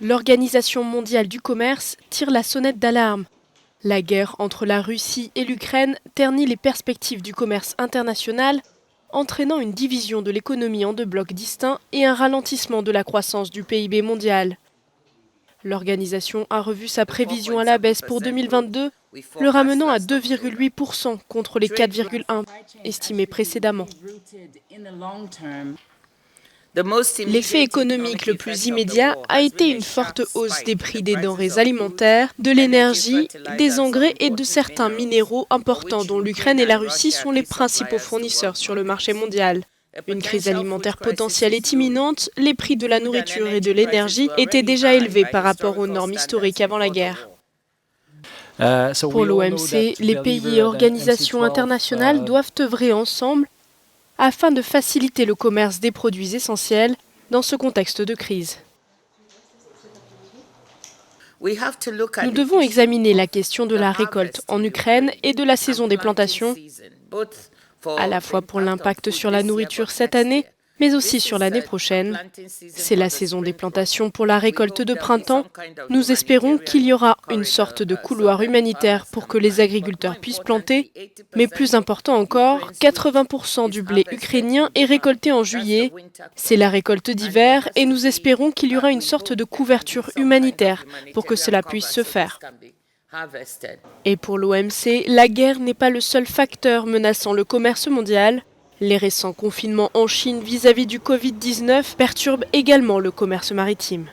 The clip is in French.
L'Organisation mondiale du commerce tire la sonnette d'alarme. La guerre entre la Russie et l'Ukraine ternit les perspectives du commerce international, entraînant une division de l'économie en deux blocs distincts et un ralentissement de la croissance du PIB mondial. L'organisation a revu sa prévision à la baisse pour 2022, le ramenant à 2,8% contre les 4,1% estimés précédemment. L'effet économique le plus immédiat a été une forte hausse des prix des denrées alimentaires, de l'énergie, des engrais et de certains minéraux importants dont l'Ukraine et la Russie sont les principaux fournisseurs sur le marché mondial. Une crise alimentaire potentielle est imminente, les prix de la nourriture et de l'énergie étaient déjà élevés par rapport aux normes historiques avant la guerre. Pour l'OMC, les pays et organisations internationales doivent œuvrer ensemble afin de faciliter le commerce des produits essentiels dans ce contexte de crise. Nous devons examiner la question de la récolte en Ukraine et de la saison des plantations, à la fois pour l'impact sur la nourriture cette année, mais aussi sur l'année prochaine. C'est la saison des plantations pour la récolte de printemps. Nous espérons qu'il y aura une sorte de couloir humanitaire pour que les agriculteurs puissent planter. Mais plus important encore, 80% du blé ukrainien est récolté en juillet. C'est la récolte d'hiver et nous espérons qu'il y aura une sorte de couverture humanitaire pour que cela puisse se faire. Et pour l'OMC, la guerre n'est pas le seul facteur menaçant le commerce mondial. Les récents confinements en Chine vis-à-vis du Covid-19 perturbent également le commerce maritime.